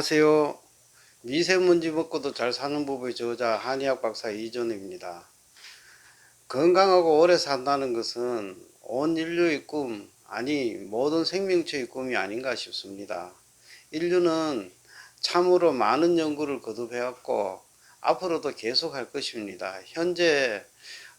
안녕하세요. 미세먼지 먹고도 잘 사는 법의 저자 한의학 박사 이전입니다. 건강하고 오래 산다는 것은 온 인류의 꿈, 아니 모든 생명체의 꿈이 아닌가 싶습니다. 인류는 참으로 많은 연구를 거듭해왔고 앞으로도 계속할 것입니다. 현재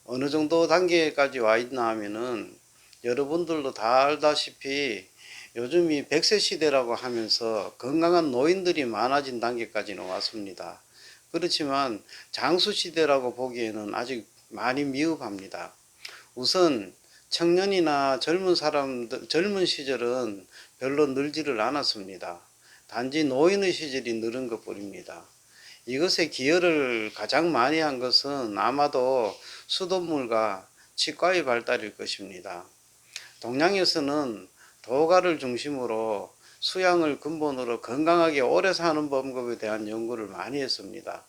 어느 정도 단계까지 와 있나 하면은 여러분들도 다 알다시피 요즘이 100세 시대라고 하면서 건강한 노인들이 많아진 단계까지는 왔습니다. 그렇지만 장수 시대라고 보기에는 아직 많이 미흡합니다. 우선 청년이나 젊은 시절은 별로 늘지를 않았습니다. 단지 노인의 시절이 늘은 것뿐입니다. 이것에 기여를 가장 많이 한 것은 아마도 수돗물과 치과의 발달일 것입니다. 동양에서는 도가를 중심으로 수양을 근본으로 건강하게 오래 사는 방법에 대한 연구를 많이 했습니다.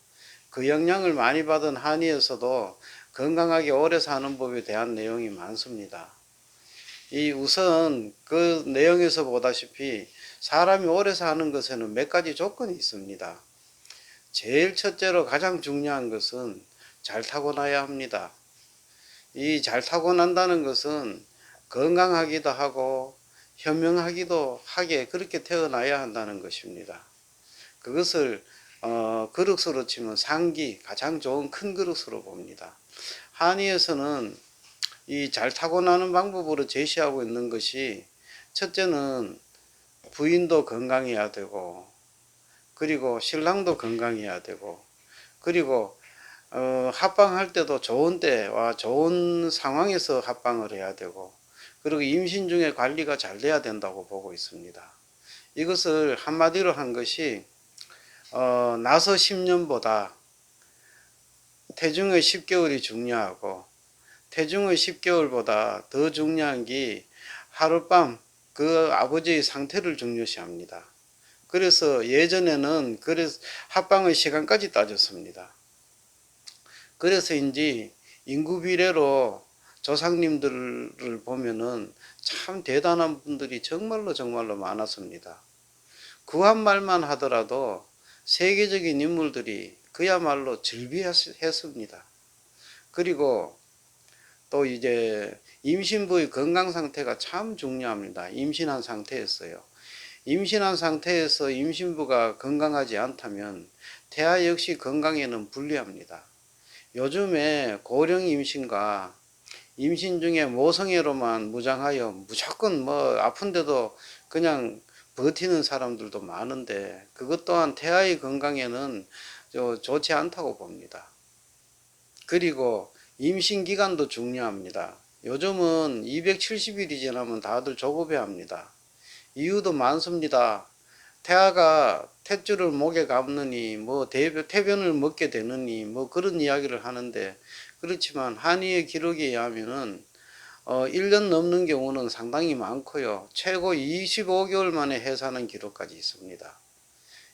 그 영향을 많이 받은 한의에서도 건강하게 오래 사는 법에 대한 내용이 많습니다. 우선 그 내용에서 보다시피 사람이 오래 사는 것에는 몇 가지 조건이 있습니다. 제일 첫째로 가장 중요한 것은 잘 타고나야 합니다. 이 잘 타고난다는 것은 건강하기도 하고 현명하기도 하게 그렇게 태어나야 한다는 것입니다. 그것을 그릇으로 치면 상기, 가장 좋은 큰 그릇으로 봅니다. 한의에서는 이 잘 타고나는 방법으로 제시하고 있는 것이, 첫째는 부인도 건강해야 되고, 그리고 신랑도 건강해야 되고, 그리고 합방할 때도 좋은 때와 좋은 상황에서 합방을 해야 되고, 그리고 임신 중에 관리가 잘 돼야 된다고 보고 있습니다. 이것을 한마디로 한 것이 나서 10년보다 태중의 10개월이 중요하고, 태중의 10개월보다 더 중요한 게 하룻밤 그 아버지의 상태를 중요시합니다. 그래서 예전에는 합방의 시간까지 따졌습니다. 그래서인지 인구 비례로 조상님들을 보면은 참 대단한 분들이 정말로 많았습니다. 그 한 말만 하더라도 세계적인 인물들이 그야말로 즐비했습니다. 그리고 또 이제 임신부의 건강 상태가 참 중요합니다. 임신한 상태였어요. 임신한 상태에서 임신부가 건강하지 않다면 태아 역시 건강에는 불리합니다. 요즘에 고령 임신과 임신 중에 모성애로만 무장하여 무조건 아픈데도 그냥 버티는 사람들도 많은데, 그것 또한 태아의 건강에는 좋지 않다고 봅니다. 그리고 임신 기간도 중요합니다. 요즘은 270일이 지나면 다들 조급해 합니다. 이유도 많습니다. 태아가 탯줄을 목에 감느니 태변을 먹게 되느니 그런 이야기를 하는데, 그렇지만 한의의 기록에 의하면은 1년 넘는 경우는 상당히 많고요. 최고 25개월 만에 해사는 기록까지 있습니다.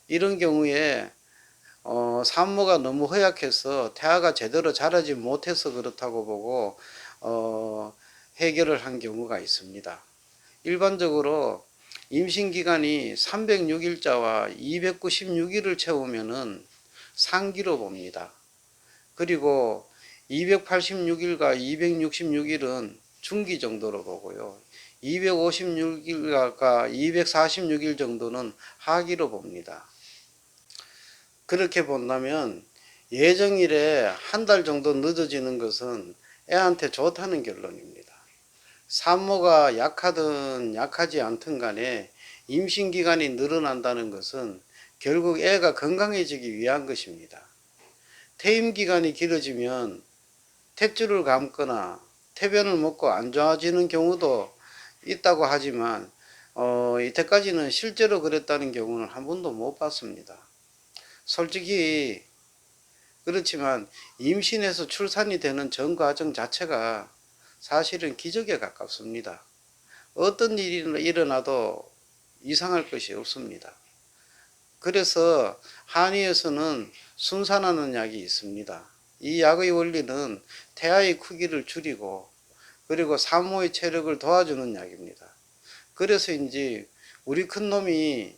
이런 경우에 산모가 너무 허약해서 태아가 제대로 자라지 못해서 그렇다고 보고 해결을 한 경우가 있습니다. 일반적으로 임신기간이 306일자와 296일을 채우면은 상기로 봅니다. 그리고 286일과 266일은 중기 정도로 보고요. 256일과 246일 정도는 하기로 봅니다. 그렇게 본다면 예정일에 한 달 정도 늦어지는 것은 애한테 좋다는 결론입니다. 산모가 약하든 약하지 않든 간에 임신기간이 늘어난다는 것은 결국 애가 건강해지기 위한 것입니다. 퇴임기간이 길어지면 탯줄을 감거나 태변을 먹고 안 좋아지는 경우도 있다고 하지만 이때까지는 실제로 그랬다는 경우는 한 번도 못 봤습니다. 솔직히 그렇지만 임신해서 출산이 되는 전 과정 자체가 사실은 기적에 가깝습니다. 어떤 일이 일어나도 이상할 것이 없습니다. 그래서 한의에서는 순산하는 약이 있습니다. 이 약의 원리는 태아의 크기를 줄이고 그리고 산모의 체력을 도와주는 약입니다. 그래서인지 우리 큰놈이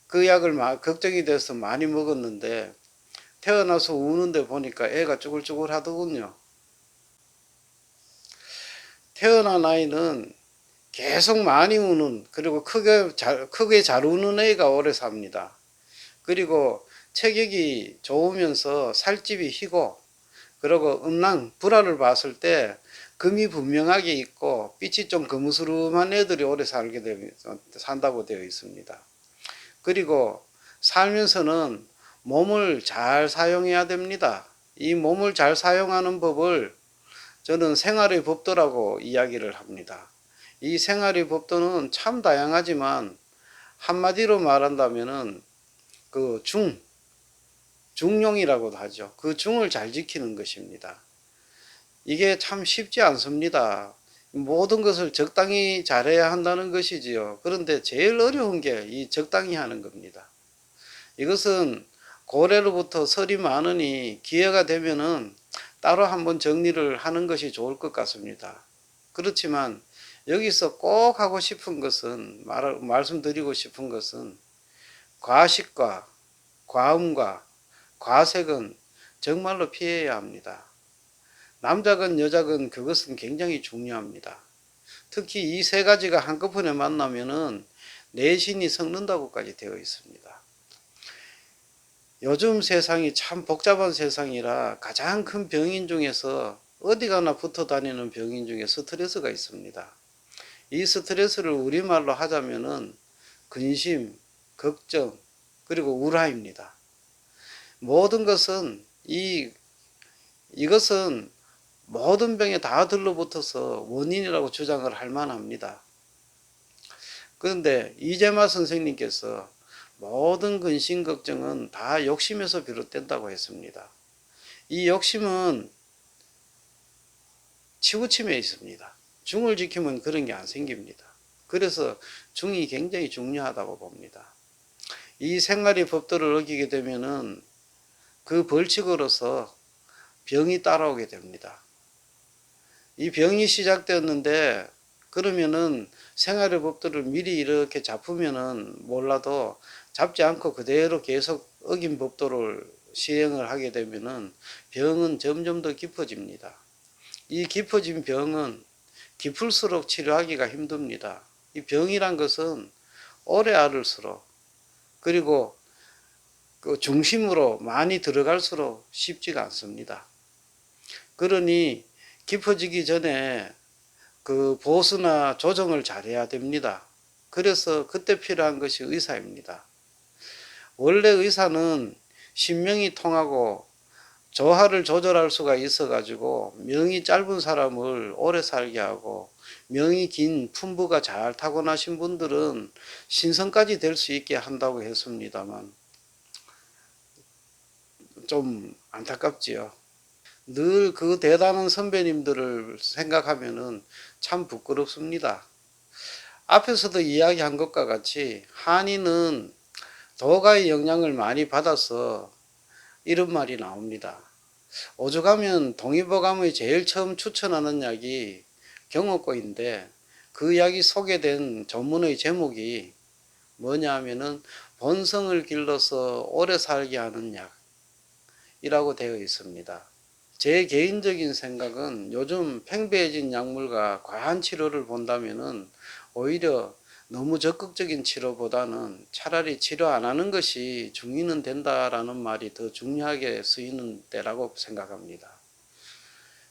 그 약을 걱정이 돼서 많이 먹었는데 태어나서 우는데 보니까 애가 쭈글쭈글 하더군요. 태어난 아이는 계속 많이 우는, 그리고 크게 잘 우는 애가 오래 삽니다. 그리고 체격이 좋으면서 살집이 희고, 그리고 불알을 봤을 때 금이 분명하게 있고 빛이 좀 거무스름한 애들이 오래 산다고 되어 있습니다. 그리고 살면서는 몸을 잘 사용해야 됩니다. 이 몸을 잘 사용하는 법을 저는 생활의 법도라고 이야기를 합니다. 이 생활의 법도는 참 다양하지만 한마디로 말한다면은 그 중용이라고도 하죠. 그 중을 잘 지키는 것입니다. 이게 참 쉽지 않습니다. 모든 것을 적당히 잘해야 한다는 것이지요. 그런데 제일 어려운 게 이 적당히 하는 겁니다. 이것은 고래로부터 설이 많으니 기회가 되면은 따로 한번 정리를 하는 것이 좋을 것 같습니다. 그렇지만 여기서 꼭 하고 싶은 것은, 말씀드리고 싶은 것은, 과식과 과음과 과색은 정말로 피해야 합니다. 남자건 여자건 그것은 굉장히 중요합니다. 특히 이 세 가지가 한꺼번에 만나면은 내신이 썩는다고까지 되어 있습니다. 요즘 세상이 참 복잡한 세상이라 가장 큰 병인 중에서 어디 가나 붙어 다니는 병인 중에 스트레스가 있습니다. 이 스트레스를 우리말로 하자면은 근심, 걱정, 그리고 우라입니다. 모든 것은 이것은 모든 병에 다 들러붙어서 원인이라고 주장을 할 만합니다. 그런데 이재마 선생님께서 모든 근심 걱정은 다 욕심에서 비롯된다고 했습니다. 이 욕심은 치우침에 있습니다. 중을 지키면 그런 게 안 생깁니다. 그래서 중이 굉장히 중요하다고 봅니다. 이 생활의 법도를 어기게 되면은 그 벌칙으로서 병이 따라오게 됩니다. 이 병이 시작되었는데 그러면은 생활의 법도를 미리 이렇게 잡으면은 몰라도 잡지 않고 그대로 계속 어긴 법도를 시행을 하게 되면은 병은 점점 더 깊어집니다. 이 깊어진 병은 깊을수록 치료하기가 힘듭니다. 이 병이란 것은 오래 앓을수록, 그리고 그 중심으로 많이 들어갈수록 쉽지가 않습니다. 그러니 깊어지기 전에 그 보수나 조정을 잘해야 됩니다. 그래서 그때 필요한 것이 의사입니다. 원래 의사는 신명이 통하고 저하를 조절할 수가 있어 가지고 명이 짧은 사람을 오래 살게 하고, 명이 긴 품부가 잘 타고나신 분들은 신성까지 될 수 있게 한다고 했습니다만 좀 안타깝지요. 늘 그 대단한 선배님들을 생각하면은 참 부끄럽습니다. 앞에서도 이야기한 것과 같이 한의는 도가의 영향을 많이 받아서 이런 말이 나옵니다. 오죽하면 동의보감의 제일 처음 추천하는 약이 경옥고인데 그 약이 소개된 전문의 제목이 뭐냐 하면은 본성을 길러서 오래 살게 하는 약이라고 되어 있습니다. 제 개인적인 생각은 요즘 팽배해진 약물과 과한 치료를 본다면은 오히려 너무 적극적인 치료보다는 차라리 치료 안 하는 것이 중의는 된다라는 말이 더 중요하게 쓰이는 때라고 생각합니다.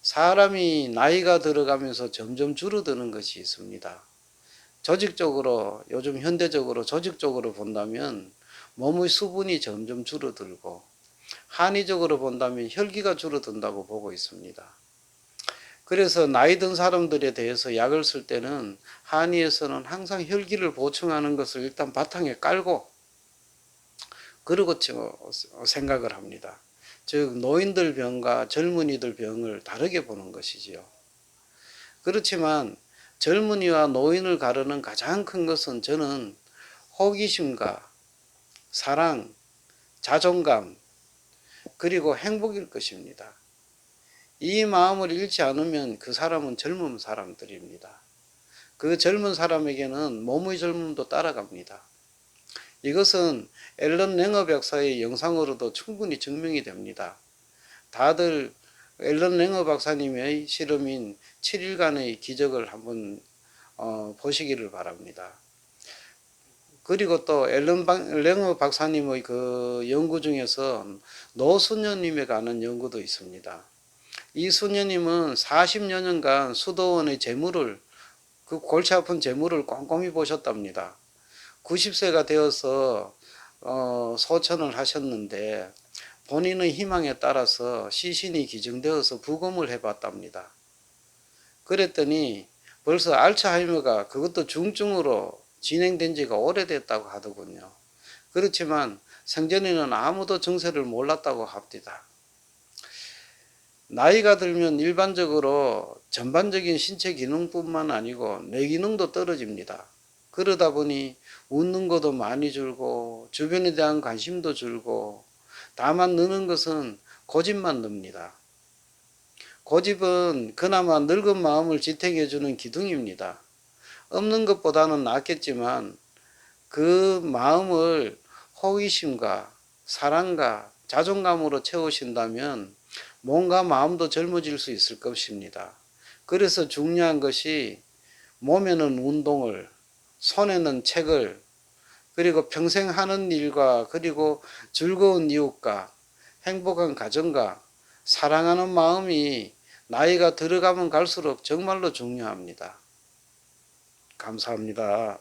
사람이 나이가 들어가면서 점점 줄어드는 것이 있습니다. 조직적으로, 요즘 현대적으로 조직적으로 본다면 몸의 수분이 점점 줄어들고, 한의적으로 본다면 혈기가 줄어든다고 보고 있습니다. 그래서 나이 든 사람들에 대해서 약을 쓸 때는 한의에서는 항상 혈기를 보충하는 것을 일단 바탕에 깔고 그러고 생각을 합니다. 즉 노인들 병과 젊은이들 병을 다르게 보는 것이지요. 그렇지만 젊은이와 노인을 가르는 가장 큰 것은 저는 호기심과 사랑, 자존감, 그리고 행복일 것입니다. 이 마음을 잃지 않으면 그 사람은 젊은 사람들입니다. 그 젊은 사람에게는 몸의 젊음도 따라갑니다. 이것은 앨런 랭어 박사의 영상으로도 충분히 증명이 됩니다. 다들 앨런 랭어 박사님의 실험인 7일간의 기적을 한번 보시기를 바랍니다. 그리고 또 랭어 박사님의 그 연구 중에서 노수녀님에 관한 연구도 있습니다. 이 수녀님은 40여 년간 수도원의 재물을, 그 골치 아픈 재물을 꼼꼼히 보셨답니다. 90세가 되어서 소천을 하셨는데 본인의 희망에 따라서 시신이 기증되어서 부검을 해봤답니다. 그랬더니 벌써 알츠하이머가, 그것도 중증으로 진행된 지가 오래됐다고 하더군요. 그렇지만 생전에는 아무도 증세를 몰랐다고 합니다. 나이가 들면 일반적으로 전반적인 신체 기능뿐만 아니고 뇌 기능도 떨어집니다. 그러다 보니 웃는 것도 많이 줄고 주변에 대한 관심도 줄고, 다만 느는 것은 고집만 늡니다. 고집은 그나마 늙은 마음을 지탱해주는 기둥입니다. 없는 것보다는 낫겠지만 그 마음을 호기심과 사랑과 자존감으로 채우신다면 몸과 마음도 젊어질 수 있을 것입니다. 그래서 중요한 것이 몸에는 운동을, 손에는 책을, 그리고 평생 하는 일과, 그리고 즐거운 이웃과 행복한 가정과 사랑하는 마음이 나이가 들어가면 갈수록 정말로 중요합니다. 감사합니다.